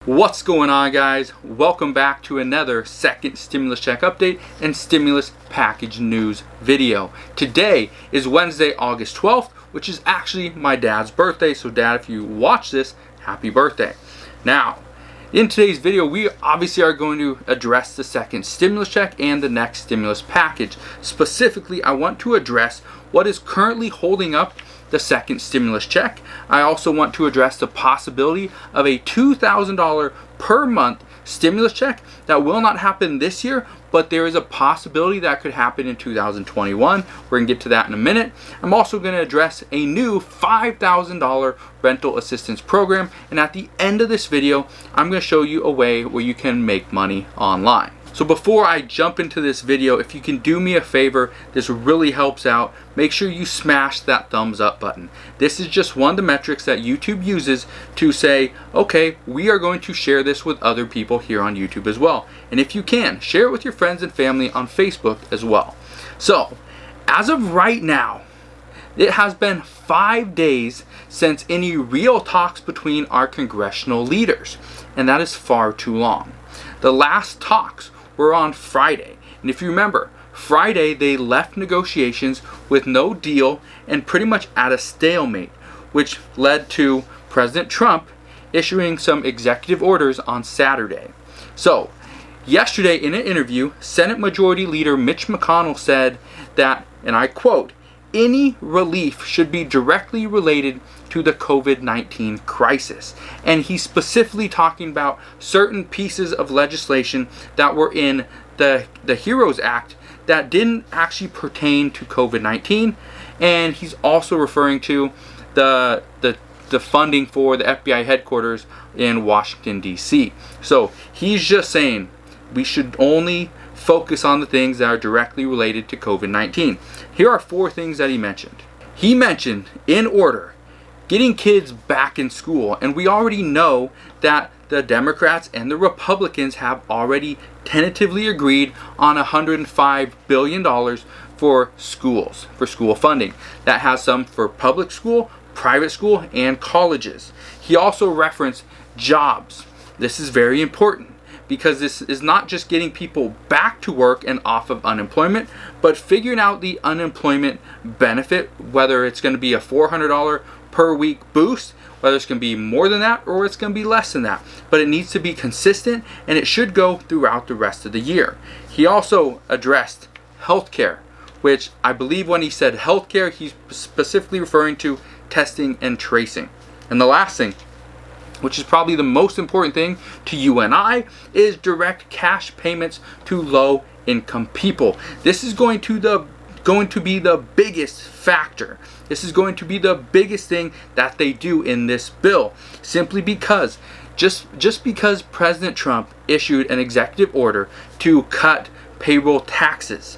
What's going on, guys? Welcome back to another second stimulus check update and stimulus package news video. Today is Wednesday, August 12th, which is actually my dad's birthday. So Dad, if you watch this, happy birthday. Now, in today's video, we obviously are going to address the second stimulus check and the next stimulus package. Specifically, I want to address what is currently holding up the second stimulus check. I also want to address the possibility of a $2,000 per month stimulus check that will not happen this year, but there is a possibility that could happen in 2021. We're going to get to that in a minute. I'm also going to address a new $5,000 rental assistance program, and at the end of this video, I'm going to show you a way where you can make money online. So before I jump into this video, if you can do me a favor, this really helps out. Make sure you smash that thumbs up button. This is just one of the metrics that YouTube uses to say, okay, we are going to share this with other people here on YouTube as well. And if you can, share it with your friends and family on Facebook as well. So, as of right now, it has been 5 days since any real talks between our congressional leaders, and that is far too long. The last talks were on Friday, and if you remember, Friday they left negotiations with no deal and pretty much at a stalemate, which led to President Trump issuing some executive orders on Saturday. So, yesterday in an interview, Senate Majority Leader Mitch McConnell said that, and I quote, "Any relief should be directly related to the COVID-19 crisis." And he's specifically talking about certain pieces of legislation that were in the HEROES Act that didn't actually pertain to COVID-19. And he's also referring to the funding for the FBI headquarters in Washington, D.C. So he's just saying we should only focus on the things that are directly related to COVID-19. Here are 4 things that he mentioned. He mentioned, in order, getting kids back in school. And we already know that the Democrats and the Republicans have already tentatively agreed on $105 billion for schools, for school funding. That has some for public school, private school, and colleges. He also referenced jobs. This is very important, because this is not just getting people back to work and off of unemployment, but figuring out the unemployment benefit, whether it's going to be a $400 per week boost, whether it's going to be more than that or it's going to be less than that. But it needs to be consistent, and it should go throughout the rest of the year. He also addressed healthcare, which I believe when he said healthcare, he's specifically referring to testing and tracing. And the last thing, which is probably the most important thing to you and I, is direct cash payments to low-income people. This is going to be the biggest factor. This is going to be the biggest thing that they do in this bill, simply because just because President Trump issued an executive order to cut payroll taxes,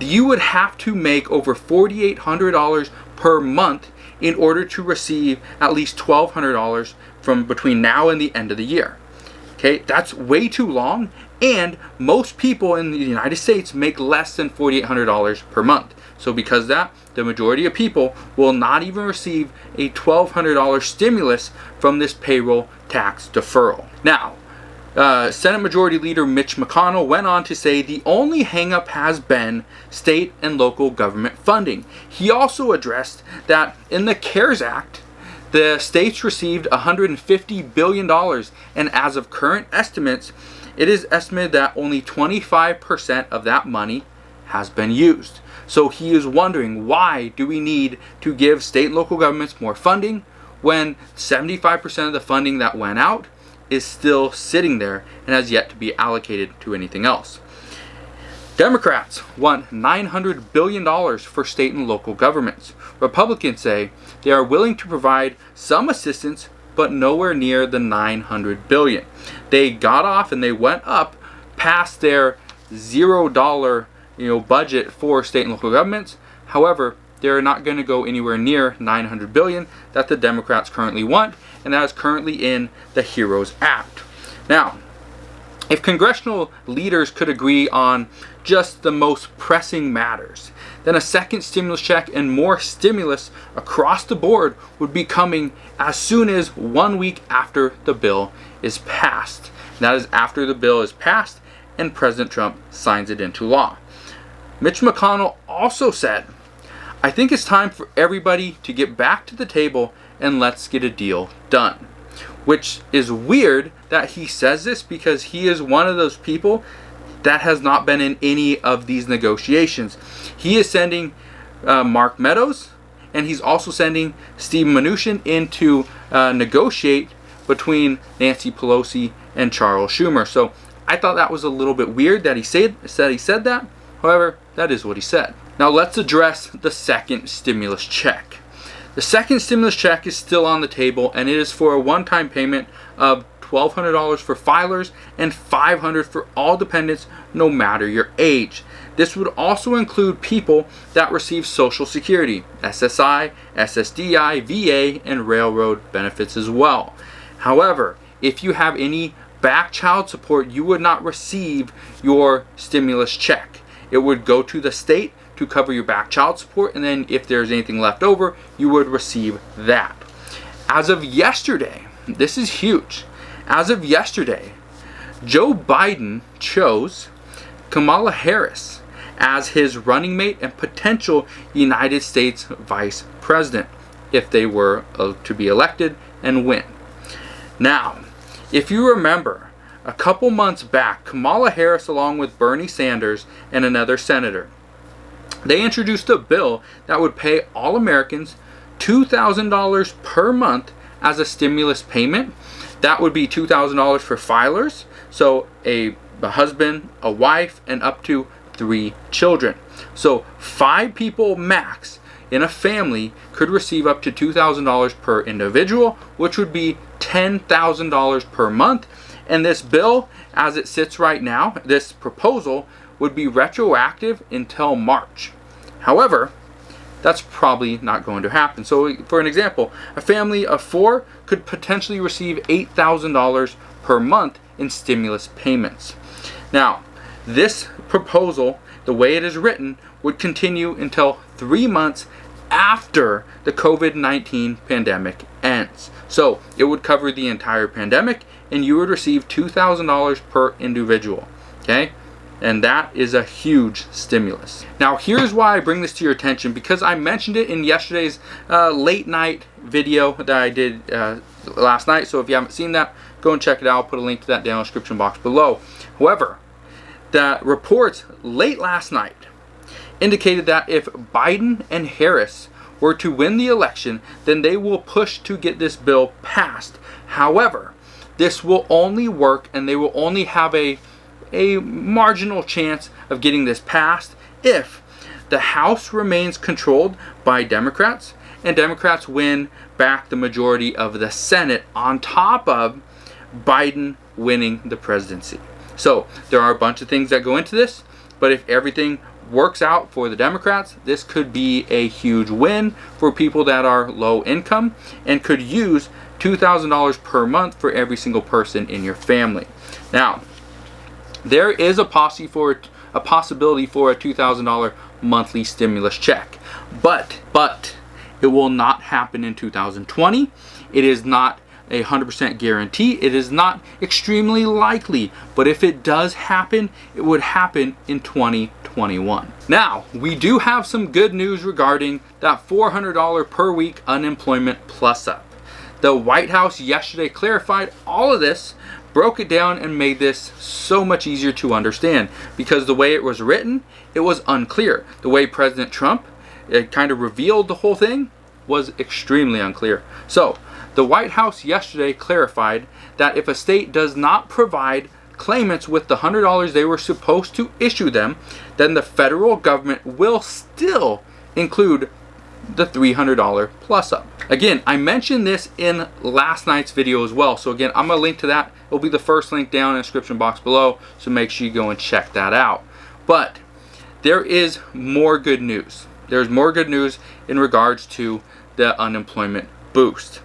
you would have to make over $4,800 per month in order to receive at least $1,200 from between now and the end of the year. Okay, that's way too long, and most people in the United States make less than $4,800 per month. So because of that, the majority of people will not even receive a $1,200 stimulus from this payroll tax deferral. Now, Senate Majority Leader Mitch McConnell went on to say the only hangup has been state and local government funding. He also addressed that in the CARES Act, the states received $150 billion, and as of current estimates, it is estimated that only 25% of that money has been used. So he is wondering, why do we need to give state and local governments more funding when 75% of the funding that went out is still sitting there and has yet to be allocated to anything else? Democrats want $900 billion for state and local governments. Republicans say they are willing to provide some assistance, but nowhere near the $900 billion. They got off and they went up past their $0 budget for state and local governments. However, they're not going to go anywhere near $900 billion that the Democrats currently want, and that is currently in the HEROES Act. Now, If congressional leaders could agree on just the most pressing matters, then a second stimulus check and more stimulus across the board would be coming as soon as 1 week after the bill is passed. And that is after the bill is passed and President Trump signs it into law. Mitch McConnell also said, "I think it's time for everybody to get back to the table and let's get a deal done." Which is weird that he says this, because he is one of those people that has not been in any of these negotiations. He is sending Mark Meadows, and he's also sending Steve Mnuchin in to negotiate between Nancy Pelosi and Charles Schumer. So I thought that was a little bit weird that he said that. However, that is what he said. Now let's address the second stimulus check. The second stimulus check is still on the table, and it is for a one-time payment of $1,200 for filers and $500 for all dependents, no matter your age. This would also include people that receive Social Security, SSI, SSDI, VA, and railroad benefits as well. However, if you have any back child support, you would not receive your stimulus check. It would go to the state to cover your back child support, and then if there's anything left over, you would receive that. As of yesterday, this is huge. As of yesterday, Joe Biden chose Kamala Harris as his running mate and potential United States vice president if they were to be elected and win. Now, if you remember, a couple months back, Kamala Harris, along with Bernie Sanders and another senator, they introduced a bill that would pay all Americans $2,000 per month as a stimulus payment. That would be $2,000 for filers, so a husband, a wife, and up to 3 children. So 5 people max in a family could receive up to $2,000 per individual, which would be $10,000 per month. And this bill, as it sits right now, this proposal would be retroactive until March. However, that's probably not going to happen. So for an example, a family of 4 could potentially receive $8,000 per month in stimulus payments. Now, this proposal, the way it is written, would continue until 3 months after the COVID-19 pandemic ends. So it would cover the entire pandemic, and you would receive $2,000 per individual. Okay? And that is a huge stimulus. Now, here's why I bring this to your attention, because I mentioned it in yesterday's late night video that I did last night. So if you haven't seen that, go and check it out. I'll put a link to that down in the description box below. However, the reports late last night indicated that if Biden and Harris were to win the election, then they will push to get this bill passed. However, this will only work, and they will only have a marginal chance of getting this passed if the House remains controlled by Democrats and Democrats win back the majority of the Senate, on top of Biden winning the presidency. So there are a bunch of things that go into this, but if everything works out for the Democrats, this could be a huge win for people that are low income and could use $2,000 per month for every single person in your family. Now, there is a possibility for a $2,000 monthly stimulus check, but it will not happen in 2020. It is not a 100% guarantee. It is not extremely likely, but if it does happen, it would happen in 2021. Now, we do have some good news regarding that $400 per week unemployment plus up. The White House yesterday clarified all of this, broke it down, and made this so much easier to understand, because the way it was written, it was unclear. The way President Trump kind of revealed the whole thing was extremely unclear. So the White House yesterday clarified that if a state does not provide claimants with the $100 they were supposed to issue them, then the federal government will still include the $300 plus up. Again, I mentioned this in last night's video as well. So again, I'm going to link to that. It'll be the first link down in the description box below. So make sure you go and check that out. But there is more good news. There's more good news in regards to the unemployment boost.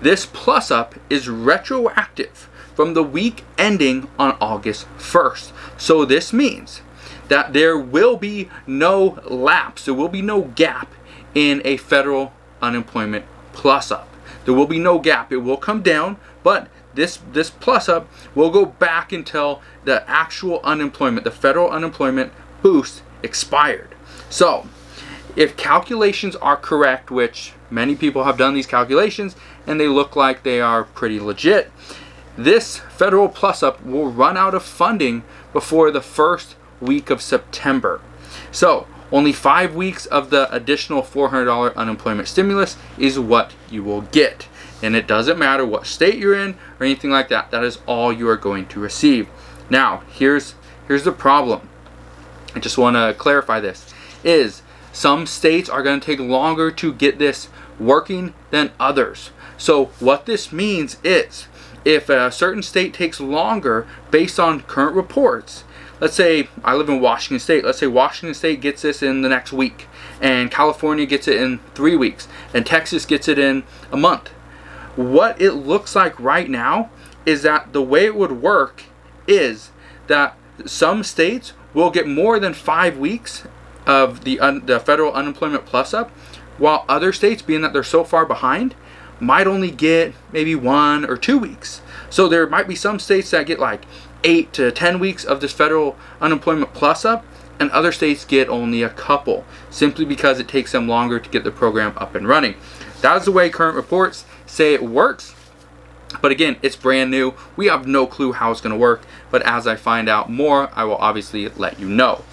This plus up is retroactive from the week ending on August 1st. So this means that there will be no lapse, there will be no gap in a federal unemployment plus up. There will be no gap. It will come down, but this plus up will go back until the actual unemployment, the federal unemployment boost expired. So if calculations are correct, which many people have done these calculations and they look like they are pretty legit, this federal plus up will run out of funding before the first week of September. So only 5 weeks of the additional $400 unemployment stimulus is what you will get. And it doesn't matter what state you're in or anything like that. That is all you are going to receive. Now, here's the problem. I just want to clarify this. Is some states are going to take longer to get this working than others. So what this means is if a certain state takes longer based on current reports, let's say I live in Washington State. Let's say Washington State gets this in the next week, and California gets it in 3 weeks, and Texas gets it in a month. What it looks like right now is that the way it would work is that some states will get more than 5 weeks of the federal unemployment plus up, while other states, being that they're so far behind, might only get maybe 1 or 2 weeks. So there might be some states that get like 8 to 10 weeks of this federal unemployment plus up, and other states get only a couple, simply because it takes them longer to get the program up and running. That is the way current reports say it works. But again, it's brand new. We have no clue how it's going to work. But as I find out more, I will obviously let you know.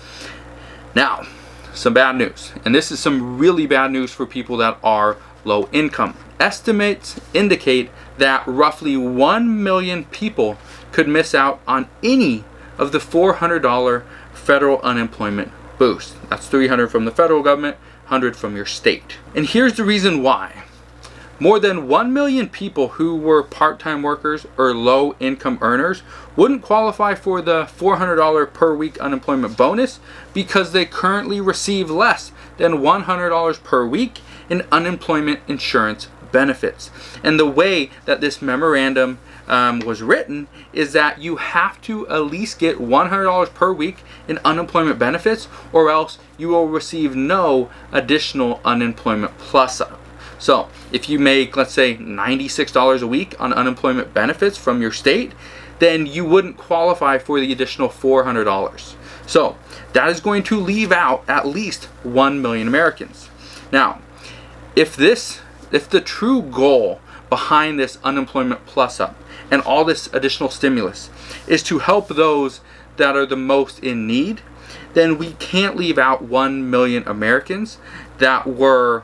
Now, some bad news. And this is some really bad news for people that are low income. Estimates indicate that roughly 1 million people could miss out on any of the $400 federal unemployment boost. That's $300 from the federal government, $100 from your state. And here's the reason why. More than 1 million people who were part-time workers or low-income earners wouldn't qualify for the $400 per week unemployment bonus because they currently receive less than $100 per week in unemployment insurance benefits. And the way that this memorandum was written is that you have to at least get $100 per week in unemployment benefits, or else you will receive no additional unemployment plus up. So if you make, let's say, $96 a week on unemployment benefits from your state, then you wouldn't qualify for the additional $400. So that is going to leave out at least 1 million Americans. Now, if the true goal behind this unemployment plus up and all this additional stimulus is to help those that are the most in need, then we can't leave out 1 million Americans that were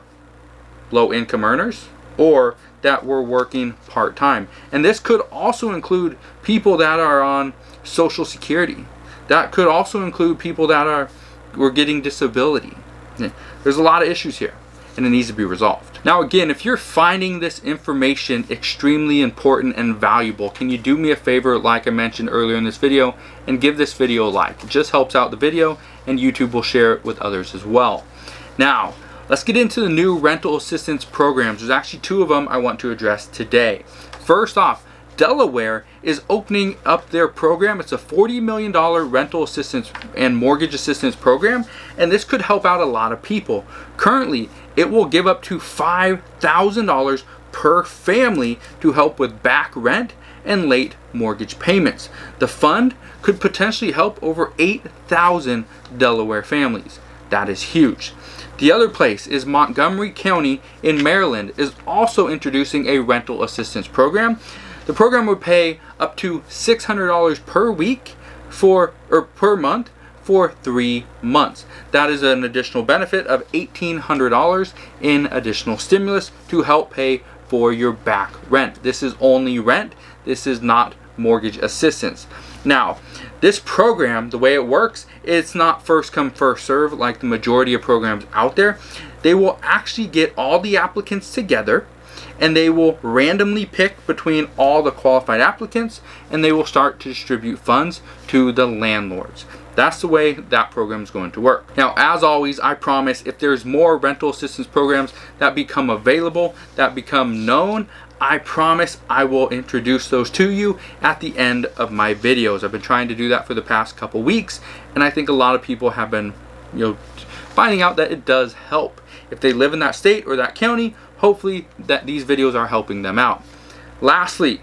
low-income earners or that were working part-time. And this could also include people that are on Social Security. That could also include people that were getting disability. There's a lot of issues here, and it needs to be resolved. Now again, if you're finding this information extremely important and valuable, can you do me a favor, like I mentioned earlier in this video, and give this video a like? It just helps out the video, and YouTube will share it with others as well. Now, let's get into the new rental assistance programs. There's actually 2 of them I want to address today. First off, Delaware is opening up their program. It's a $40 million rental assistance and mortgage assistance program, and this could help out a lot of people. Currently, it will give up to $5,000 per family to help with back rent and late mortgage payments. The fund could potentially help over 8,000 Delaware families. That is huge. The other place is Montgomery County in Maryland is also introducing a rental assistance program. The program would pay up to $600 per week per month for 3 months. That is an additional benefit of $1,800 in additional stimulus to help pay for your back rent. This is only rent. This is not mortgage assistance. Now, this program, the way it works, it's not first come, first serve like the majority of programs out there. They will actually get all the applicants together, and they will randomly pick between all the qualified applicants, and they will start to distribute funds to the landlords. That's the way that program is going to work. Now, as always, I promise if there's more rental assistance programs that become available, that become known, I promise I will introduce those to you at the end of my videos. I've been trying to do that for the past couple weeks, and I think a lot of people have been, finding out that it does help. If they live in that state or that county, hopefully that these videos are helping them out. Lastly,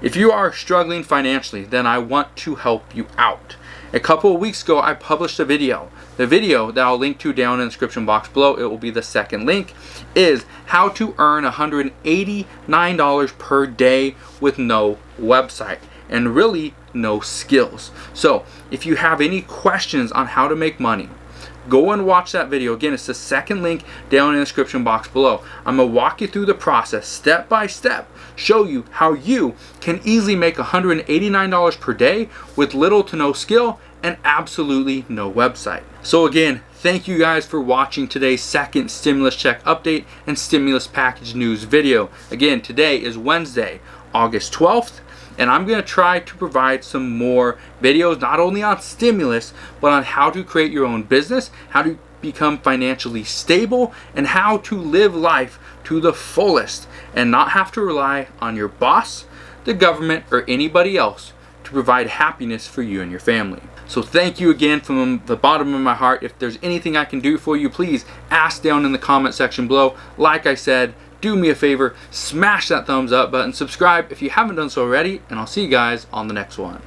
if you are struggling financially, then I want to help you out. A couple of weeks ago, I published a video. The video that I'll link to down in the description box below, it will be the second link, is how to earn $189 per day with no website and really no skills. So if you have any questions on how to make money, go and watch that video. Again, it's the second link down in the description box below. I'm going to walk you through the process step by step, show you how you can easily make $189 per day with little to no skill and absolutely no website. So again, thank you guys for watching today's second stimulus check update and stimulus package news video. Again, today is Wednesday, August 12th. And I'm going to try to provide some more videos, not only on stimulus, but on how to create your own business, how to become financially stable, and how to live life to the fullest and not have to rely on your boss, the government, or anybody else to provide happiness for you and your family. So thank you again from the bottom of my heart. If there's anything I can do for you, please ask down in the comment section below. Like I said, do me a favor, smash that thumbs up button, subscribe if you haven't done so already, and I'll see you guys on the next one.